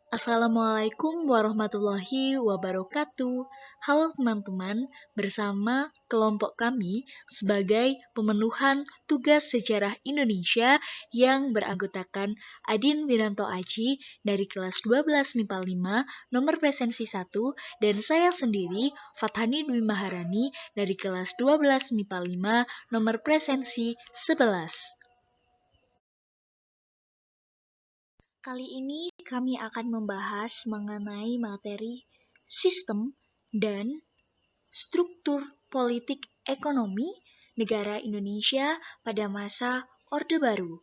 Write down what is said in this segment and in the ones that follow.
Assalamualaikum warahmatullahi wabarakatuh. Halo teman-teman, bersama kelompok kami sebagai pemenuhan tugas sejarah Indonesia yang beranggotakan Adin Wiranto Aji dari kelas 12 MIPA 5 nomor presensi 1 dan saya sendiri Fathani Dwi Maharani dari kelas 12 MIPA 5 nomor presensi 11. Kali ini kami akan membahas mengenai materi sistem dan struktur politik ekonomi negara Indonesia pada masa Orde Baru.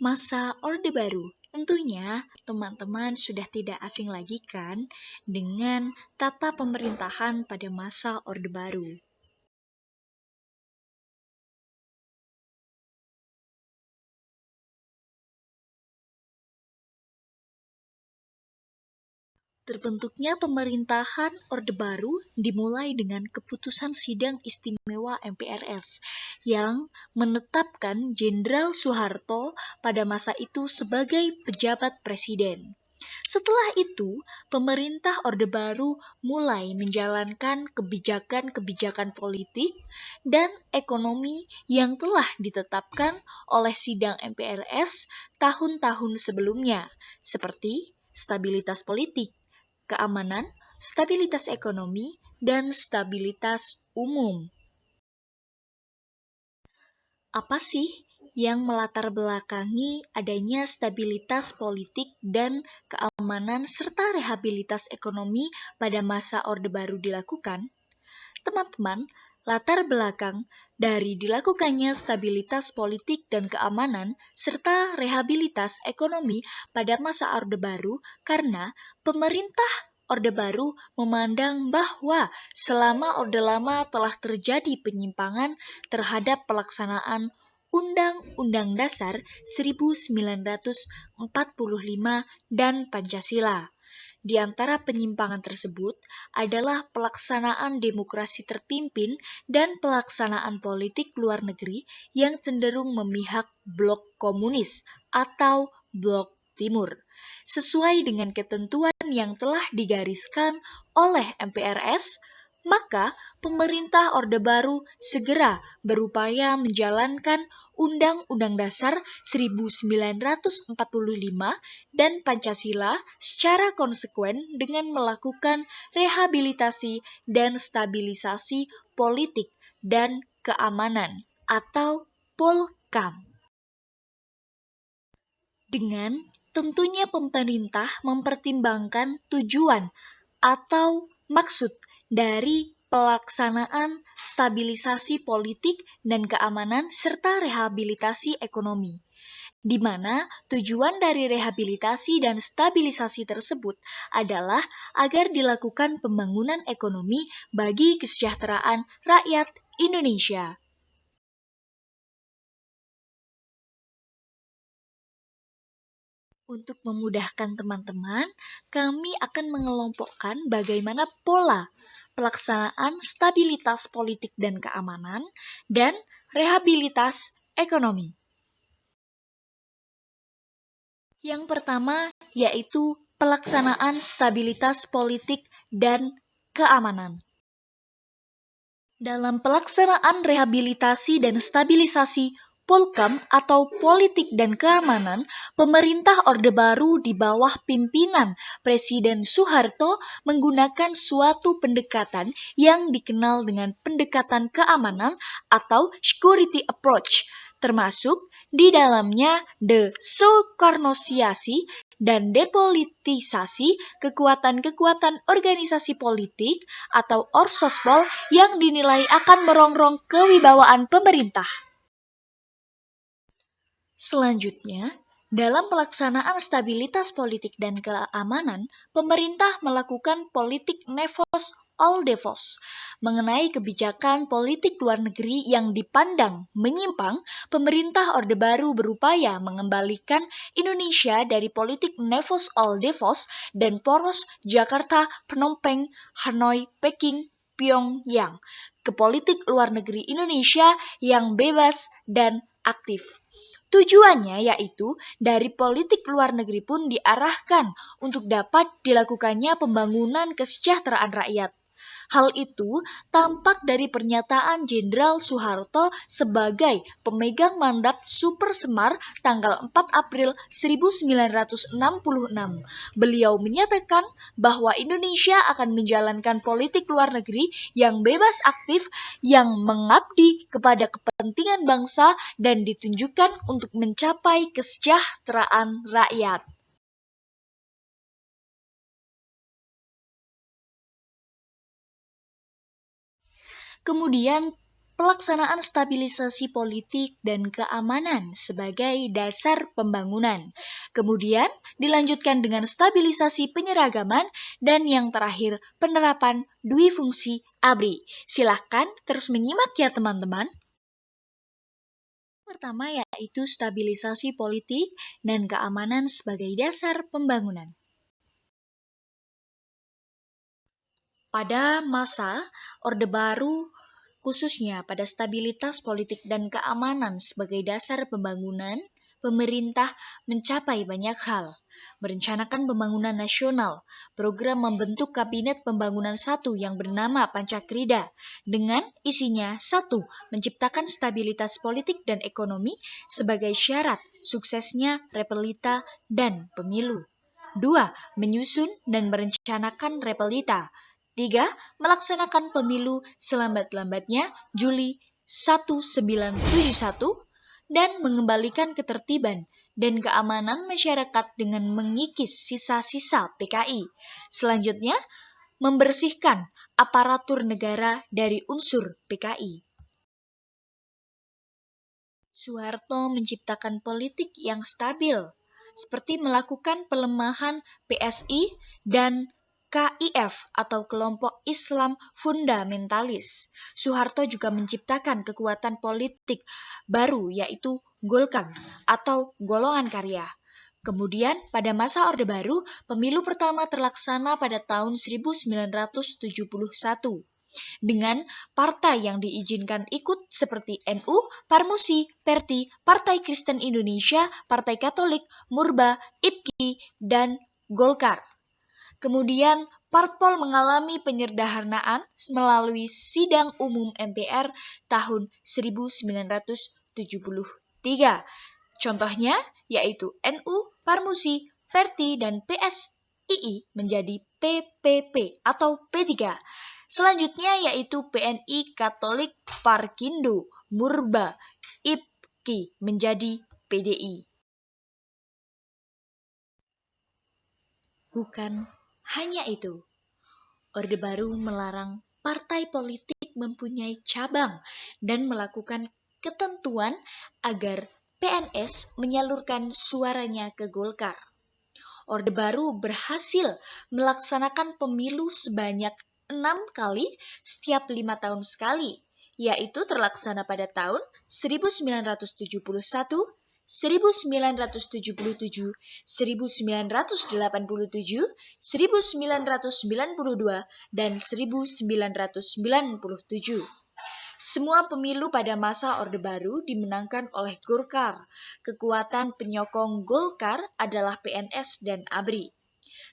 Masa Orde Baru, tentunya teman-teman sudah tidak asing lagi kan dengan tata pemerintahan pada masa Orde Baru. Terbentuknya pemerintahan Orde Baru dimulai dengan keputusan Sidang Istimewa MPRS yang menetapkan Jenderal Soeharto pada masa itu sebagai pejabat presiden. Setelah itu, pemerintah Orde Baru mulai menjalankan kebijakan-kebijakan politik dan ekonomi yang telah ditetapkan oleh Sidang MPRS tahun-tahun sebelumnya, seperti stabilitas politik, keamanan, stabilitas ekonomi, dan stabilitas umum. Apa sih yang melatar belakangi adanya stabilitas politik dan keamanan serta rehabilitas ekonomi pada masa Orde Baru dilakukan? Teman-teman, latar belakang dari dilakukannya stabilitas politik dan keamanan serta rehabilitas ekonomi pada masa Orde Baru karena pemerintah Orde Baru memandang bahwa selama Orde Lama telah terjadi penyimpangan terhadap pelaksanaan Undang-Undang Dasar 1945 dan Pancasila. Di antara penyimpangan tersebut adalah pelaksanaan demokrasi terpimpin dan pelaksanaan politik luar negeri yang cenderung memihak blok komunis atau blok timur. Sesuai dengan ketentuan yang telah digariskan oleh MPRS, maka pemerintah Orde Baru segera berupaya menjalankan Undang-Undang Dasar 1945 dan Pancasila secara konsekuen dengan melakukan rehabilitasi dan stabilisasi politik dan keamanan atau Polkam. Dengan tentunya pemerintah mempertimbangkan tujuan atau maksud dari pelaksanaan stabilisasi politik dan keamanan serta rehabilitasi ekonomi, di mana tujuan dari rehabilitasi dan stabilisasi tersebut adalah agar dilakukan pembangunan ekonomi bagi kesejahteraan rakyat Indonesia. Untuk memudahkan teman-teman, kami akan mengelompokkan bagaimana pola pelaksanaan stabilitas politik dan keamanan dan rehabilitas ekonomi. Yang pertama yaitu pelaksanaan stabilitas politik dan keamanan. Dalam pelaksanaan rehabilitasi dan stabilisasi Polkam atau politik dan keamanan, pemerintah Orde Baru di bawah pimpinan Presiden Soeharto menggunakan suatu pendekatan yang dikenal dengan pendekatan keamanan atau security approach, termasuk di dalamnya desoekarnosiasi dan depolitisasi kekuatan-kekuatan organisasi politik atau orsospol yang dinilai akan merongrong kewibawaan pemerintah. Selanjutnya, dalam pelaksanaan stabilitas politik dan keamanan, pemerintah melakukan politik Nevos Oldevos mengenai kebijakan politik luar negeri yang dipandang menyimpang. Pemerintah Orde Baru berupaya mengembalikan Indonesia dari politik Nevos Oldevos dan poros Jakarta, Phnom Penh, Hanoi, Peking, Pyongyang ke politik luar negeri Indonesia yang bebas dan aktif. Tujuannya yaitu dari politik luar negeri pun diarahkan untuk dapat dilakukannya pembangunan kesejahteraan rakyat. Hal itu tampak dari pernyataan Jenderal Soeharto sebagai pemegang mandat Super Semar tanggal 4 April 1966. Beliau menyatakan bahwa Indonesia akan menjalankan politik luar negeri yang bebas aktif, yang mengabdi kepada kepentingan bangsa dan ditunjukkan untuk mencapai kesejahteraan rakyat. Kemudian, pelaksanaan stabilisasi politik dan keamanan sebagai dasar pembangunan. Kemudian, dilanjutkan dengan stabilisasi penyeragaman dan yang terakhir, penerapan dui fungsi ABRI. Silahkan terus menyimak ya teman-teman. Pertama yaitu stabilisasi politik dan keamanan sebagai dasar pembangunan. Pada masa Orde Baru, khususnya pada stabilitas politik dan keamanan sebagai dasar pembangunan, pemerintah mencapai banyak hal. Merencanakan pembangunan nasional, program membentuk Kabinet Pembangunan 1 yang bernama Pancakrida, dengan isinya 1. Menciptakan stabilitas politik dan ekonomi sebagai syarat suksesnya repelita dan pemilu. 2. Menyusun dan merencanakan repelita. 3. Melaksanakan pemilu selambat-lambatnya Juli 1971 dan mengembalikan ketertiban dan keamanan masyarakat dengan mengikis sisa-sisa PKI. Selanjutnya, membersihkan aparatur negara dari unsur PKI. Soeharto menciptakan politik yang stabil, seperti melakukan pelemahan PSI dan KIF atau kelompok Islam fundamentalis. Soeharto juga menciptakan kekuatan politik baru yaitu Golkar atau golongan karya. Kemudian pada masa Orde Baru, pemilu pertama terlaksana pada tahun 1971 dengan partai yang diizinkan ikut seperti NU, Parmusi, Perti, Partai Kristen Indonesia, Partai Katolik, Murba, IPKI, dan Golkar. Kemudian, parpol mengalami penyederhanaan melalui Sidang Umum MPR tahun 1973. Contohnya yaitu NU, Parmusi, Perti, dan PSII menjadi PPP atau P3. Selanjutnya yaitu PNI, Katolik, Parkindo, Murba, IPKI menjadi PDI. Bukan hanya itu, Orde Baru melarang partai politik mempunyai cabang dan melakukan ketentuan agar PNS menyalurkan suaranya ke Golkar. Orde Baru berhasil melaksanakan pemilu sebanyak 6 kali setiap 5 tahun sekali, yaitu terlaksana pada tahun 1971, 1977, 1987, 1992, dan 1997. Semua pemilu pada masa Orde Baru dimenangkan oleh Golkar. Kekuatan penyokong Golkar adalah PNS dan ABRI.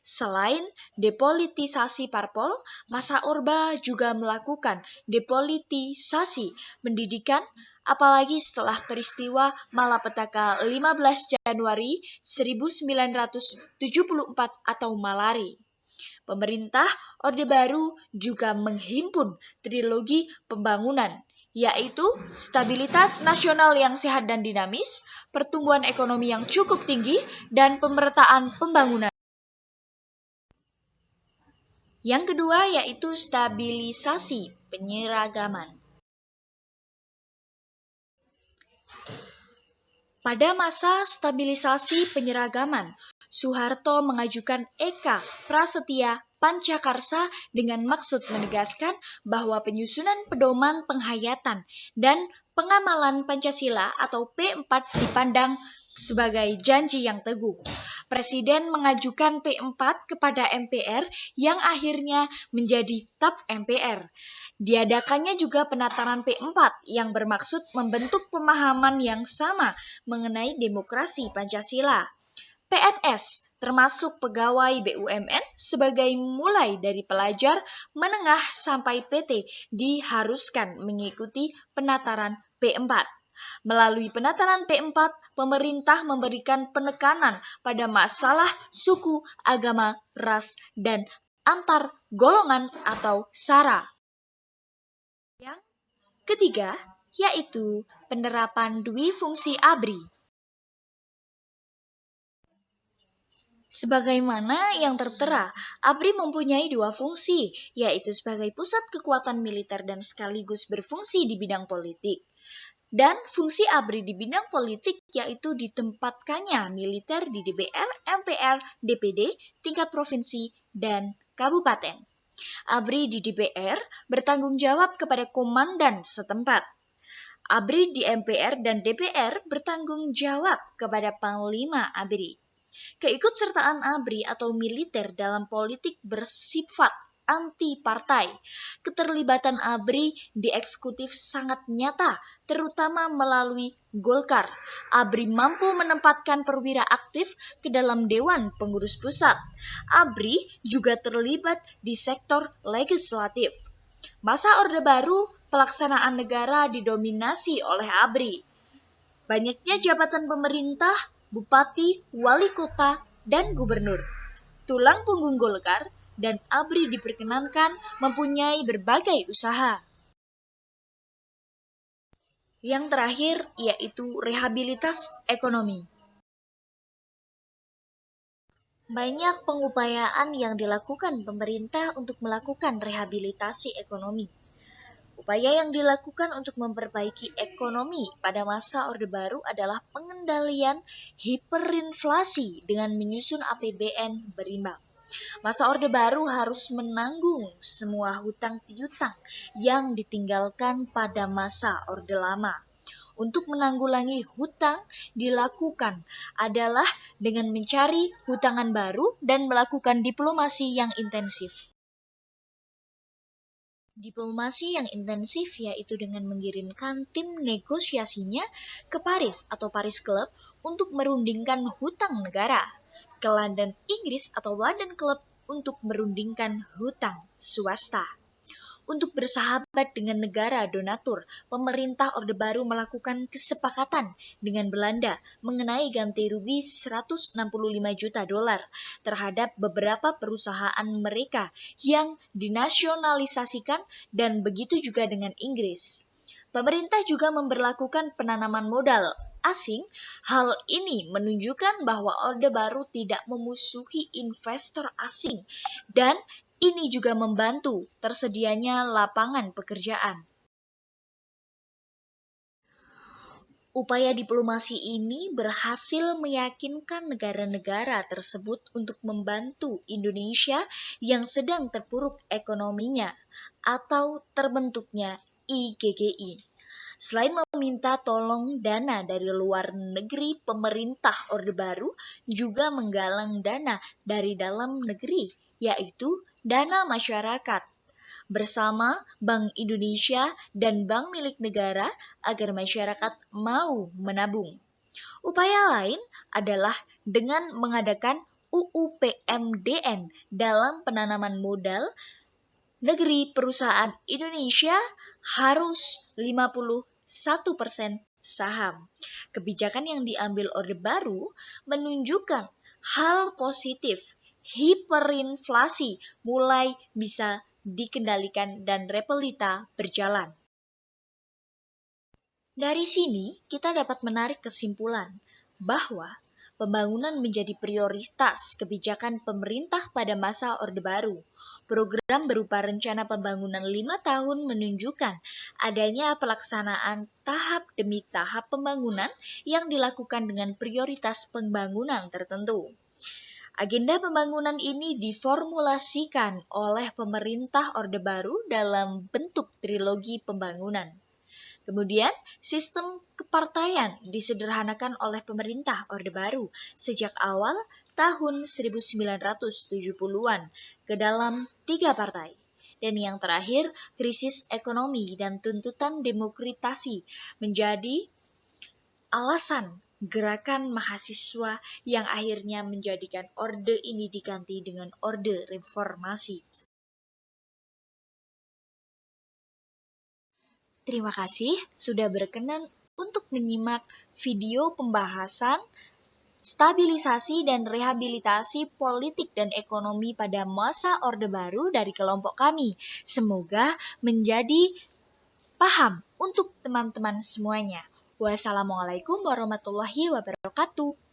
Selain depolitisasi parpol, masa Orba juga melakukan depolitisasi pendidikan, apalagi setelah peristiwa Malapetaka 15 Januari 1974 atau Malari. Pemerintah Orde Baru juga menghimpun trilogi pembangunan, yaitu stabilitas nasional yang sehat dan dinamis, pertumbuhan ekonomi yang cukup tinggi, dan pemerataan pembangunan. Yang kedua yaitu stabilisasi penyeragaman. Pada masa stabilisasi penyeragaman, Soeharto mengajukan Eka Prasetya Pancakarsa dengan maksud menegaskan bahwa penyusunan pedoman penghayatan dan pengamalan Pancasila atau P4 dipandang sebagai janji yang teguh. Presiden mengajukan P4 kepada MPR yang akhirnya menjadi TAP MPR. Diadakannya juga penataran P4 yang bermaksud membentuk pemahaman yang sama mengenai demokrasi Pancasila. PNS, termasuk pegawai BUMN, sebagai mulai dari pelajar, menengah sampai PT, diharuskan mengikuti penataran P4. Melalui penataran P4, pemerintah memberikan penekanan pada masalah suku, agama, ras, dan antar golongan atau SARA. Yang ketiga, yaitu penerapan Dwifungsi ABRI. Sebagaimana yang tertera, ABRI mempunyai dua fungsi, yaitu sebagai pusat kekuatan militer dan sekaligus berfungsi di bidang politik. Dan fungsi ABRI di bidang politik yaitu ditempatkannya militer di DPR, MPR, DPD, tingkat provinsi, dan kabupaten. ABRI di DPR bertanggung jawab kepada komandan setempat. ABRI di MPR dan DPR bertanggung jawab kepada Panglima ABRI. Keikutsertaan ABRI atau militer dalam politik bersifat anti-partai. Keterlibatan ABRI di eksekutif sangat nyata, terutama melalui Golkar. ABRI mampu menempatkan perwira aktif ke dalam Dewan Pengurus Pusat. ABRI juga terlibat di sektor legislatif. Masa Orde Baru, pelaksanaan negara didominasi oleh ABRI. Banyaknya jabatan pemerintah, bupati, wali kota, dan gubernur. Tulang punggung Golkar dan ABRI diperkenankan mempunyai berbagai usaha. Yang terakhir yaitu rehabilitas ekonomi. Banyak pengupayaan yang dilakukan pemerintah untuk melakukan rehabilitasi ekonomi. Upaya yang dilakukan untuk memperbaiki ekonomi pada masa Orde Baru adalah pengendalian hiperinflasi dengan menyusun APBN berimbang. Masa Orde Baru harus menanggung semua hutang piutang yang ditinggalkan pada masa Orde Lama. Untuk menanggulangi hutang dilakukan adalah dengan mencari hutangan baru dan melakukan diplomasi yang intensif. Diplomasi yang intensif yaitu dengan mengirimkan tim negosiasinya ke Paris atau Paris Club untuk merundingkan hutang negara, ke London Inggris atau London Club untuk merundingkan hutang swasta. Untuk bersahabat dengan negara donatur, pemerintah Orde Baru melakukan kesepakatan dengan Belanda mengenai ganti rugi 165 juta dolar terhadap beberapa perusahaan mereka yang dinasionalisasikan dan begitu juga dengan Inggris. Pemerintah juga memberlakukan penanaman modal asing. Hal ini menunjukkan bahwa Orde Baru tidak memusuhi investor asing dan ini juga membantu tersedianya lapangan pekerjaan. Upaya diplomasi ini berhasil meyakinkan negara-negara tersebut untuk membantu Indonesia yang sedang terpuruk ekonominya atau terbentuknya IGGI. Selain meminta tolong dana dari luar negeri, pemerintah Orde Baru juga menggalang dana dari dalam negeri, yaitu dana masyarakat bersama Bank Indonesia dan bank milik negara agar masyarakat mau menabung. Upaya lain adalah dengan mengadakan UUPMDN dalam penanaman modal negeri perusahaan Indonesia harus 51% saham. Kebijakan yang diambil Orde Baru menunjukkan hal positif. Hiperinflasi mulai bisa dikendalikan dan repelita berjalan. Dari sini kita dapat menarik kesimpulan bahwa pembangunan menjadi prioritas kebijakan pemerintah pada masa Orde Baru. Program berupa rencana pembangunan 5 tahun menunjukkan adanya pelaksanaan tahap demi tahap pembangunan yang dilakukan dengan prioritas pembangunan tertentu. Agenda pembangunan ini diformulasikan oleh pemerintah Orde Baru dalam bentuk trilogi pembangunan. Kemudian, sistem kepartaian disederhanakan oleh pemerintah Orde Baru sejak awal tahun 1970-an ke dalam 3 partai. Dan yang terakhir, krisis ekonomi dan tuntutan demokratisasi menjadi alasan gerakan mahasiswa yang akhirnya menjadikan orde ini diganti dengan orde reformasi. Terima kasih sudah berkenan untuk menyimak video pembahasan stabilisasi dan rehabilitasi politik dan ekonomi pada masa Orde Baru dari kelompok kami. Semoga menjadi paham untuk teman-teman semuanya. Wassalamualaikum warahmatullahi wabarakatuh.